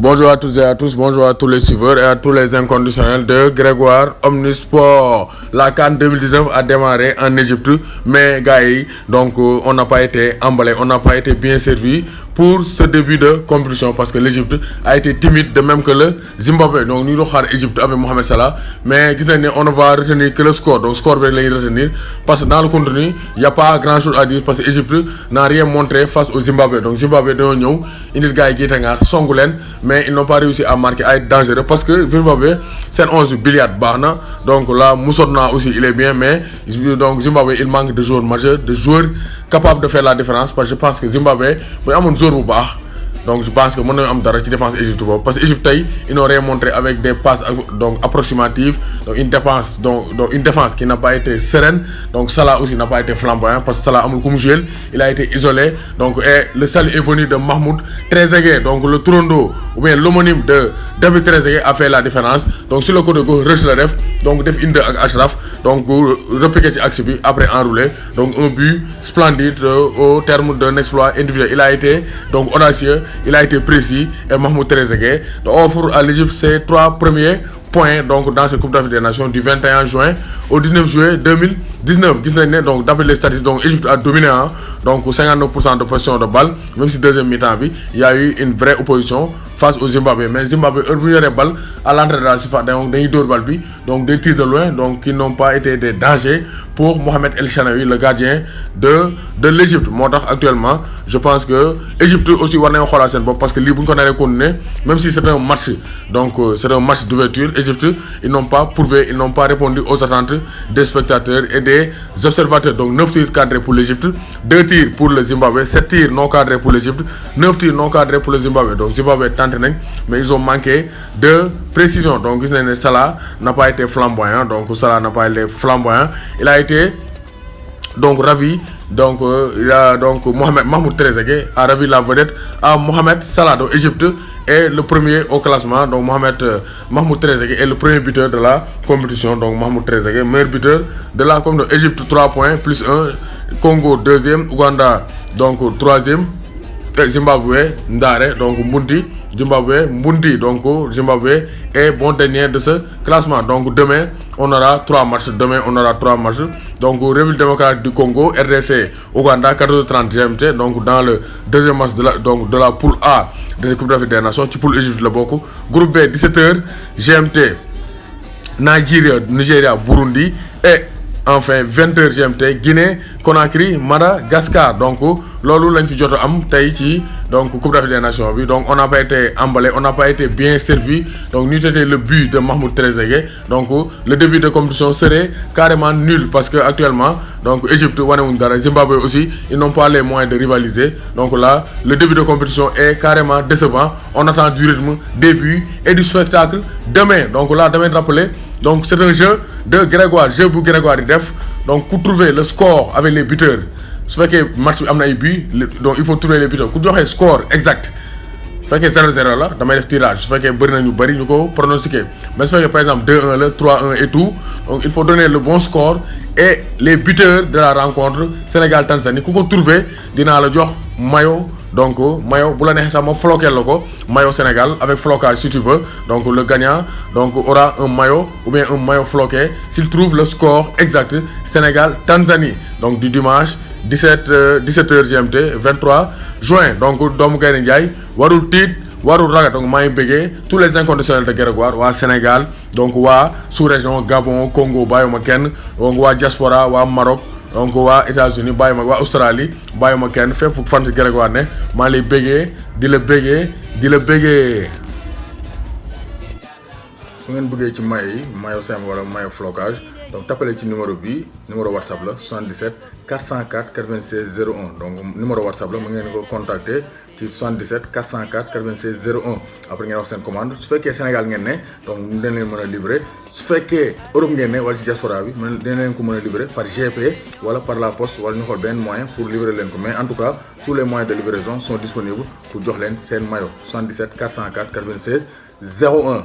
Bonjour à toutes et à tous, bonjour à tous les suiveurs et à tous les inconditionnels de Grégoire Omnisport. La CAN 2019 a démarré en Égypte, mais gars, donc on n'a pas été emballé, on n'a pas été bien servi pour ce début de compétition parce que l'Égypte a été timide, de même que le Zimbabwe. Donc nous avons l'Égypte avec Mohamed Salah, mais on ne va retenir que le score. Donc score va retenir parce que dans le contenu, il n'y a pas grand chose à dire parce que l'Égypte n'a rien montré face au Zimbabwe. Donc Zimbabwe il y a des gars qui mais ils n'ont pas réussi à marquer, à être dangereux parce que Zimbabwe c'est 11 billard barna. Donc là Moussodna aussi il est bien, mais donc Zimbabwe il manque de joueurs majeurs, de joueurs capables de faire la différence parce que je pense que Zimbabwe il y a un joueur bu baax. Donc je pense que mon am dara ci défense Égypte parce que Égypte ils n'ont rien montré avec des passes donc approximatives, donc une défense qui n'a pas été sereine. Donc Salah aussi n'a pas été flamboyant parce que Salah amul kum jouer, il a été isolé. Donc et le salut est venu de Mahmoud Trezeguet, donc le Trondo ou bien l'homonyme de David Trezeguet a fait la différence. Donc sur le côté gauche rush le def, donc def inde ak Achraf, donc repiquer ci axe bi après enroulé. Donc un but splendide au terme d'un exploit individuel. Il a été donc audacieux, il a été précis et Mahmoud Trezeguet offre à l'Égypte ses 3 premiers points donc dans cette Coupe d'Afrique des Nations du 21 juin au 19 juillet 2019. Donc d'après les statistiques, donc l'Égypte a dominé, donc 59% de possession de balle, même si deuxième mi-temps il y a eu une vraie opposition face au Zimbabwe. Mais Zimbabwe a eu balle à l'entrée de la surface, donc des tirs de loin, donc qui n'ont pas été des dangers pour Mohamed El Chanaoui, le gardien de l'Égypte. Actuellement, je pense que l'Égypte aussi parce que même si c'est un match, donc c'est un match d'ouverture, l'Égypte ils n'ont pas prouvé, ils n'ont pas répondu aux attentes des spectateurs et des observateurs. Donc 9 tirs cadrés pour l'Égypte, 2 tirs pour le Zimbabwe, 7 tirs non cadrés pour l'Égypte, 9 tirs non cadrés pour le Zimbabwe. Donc Zimbabwe tente, mais ils ont manqué de précision. Donc Salah n'a pas été flamboyant, donc Salah n'a pas été flamboyant. Il a été donc ravi. Donc, Mahmoud Trezeguet a ravi la vedette à Mohamed Salah. Donc, Égypte est le premier au classement. Donc, Mahmoud Trezeguet est le premier buteur de la compétition. Donc, Mahmoud Trezeguet, meilleur buteur de la compétition. Égypte 3 points, plus 1. Congo 2e. Ouganda, donc 3e. Zimbabwe, Ndare, donc Mbundi. Zimbabwe, Mbundi, donc Zimbabwe est bon dernier de ce classement. Donc demain, on aura 3 matchs. Donc République démocratique du Congo, RDC, Ouganda, 14h30 GMT. Donc dans le deuxième match de la poule A de la Coupe d'Afrique des Nations, tu poule Égypte le beaucoup. Groupe B, 17h GMT, Nigeria, Burundi et enfin 20h GMT, Guinée, Conakry, Madagascar. Donc lolu lañ fi jotto am tay ci donc Coupe d'Afrique des Nations bi. Donc on n'a pas été emballé, on n'a pas été bien servi. Donc nous c'était le but de Mahmoud Trezeguet. Donc le début de compétition serait carrément nul parce que actuellement donc Égypte, Zimbabwe aussi, ils n'ont pas les moyens de rivaliser. Donc là, le début de compétition est carrément décevant. On attend du rythme, des buts et du spectacle demain. Donc là, demain rappeler, donc c'est un jeu de Grégoire, jeu pour Grégoire Def. Donc pour trouver le score avec les buteurs. Ce fait que match amna ay but, donc il faut trouver les buteurs. Ku joxe score exact. Fait que 0-0 là, damay def tirage. Fait que bari nañu bari ñuko pronostiquer. Mais fait que par exemple 2-1 3-1 et tout. Donc il faut donner le bon score et les buteurs de la rencontre Sénégal-Tanzanie. Ku ko trouver dina la jox maillot. Donc maillot bu la nexe ça mo floquer lako maillot Sénégal avec flocage si tu veux. Donc le gagnant donc aura un maillot ou bien un maillot floqué s'il trouve le score exact Sénégal-Tanzanie. Donc du dimanche 17h GMT 23 juin. Donc doomu Gaynde Ndiaye warul tit warul ragal. Donc may bégué tous les inconditionnels de Grégoire wa Sénégal, donc wa sous-région Gabon, Congo bayuma kenn, donc wa diaspora wa Maroc, donc waa États-Unis bayuma waa Australie bayuma kenn fépp fu fan ci Grégoire ne maa lay béggee di la béggee su ngeen bëggee ci maillot simple wala maillot flocage. Donc tapez ci numéro bi, numéro WhatsApp là 77 404 96 01. Donc numéro WhatsApp là mu ngeen ko contacter ci 77 404 96 01. Après ngeen wax seen commande. Su fekkee Sénégal ngeen ne donc dañ leen mën a livrer. Su fekkee Europe ngeen ne wala ci diaspora bi dañ leen ko mën a livrer par GP wala par la poste wala ñu xool benn moyen pour livrer leen ko. Mais en tout cas tous les moyens de livraison sont disponibles pour jox leen seen maillot 77 404 96 01.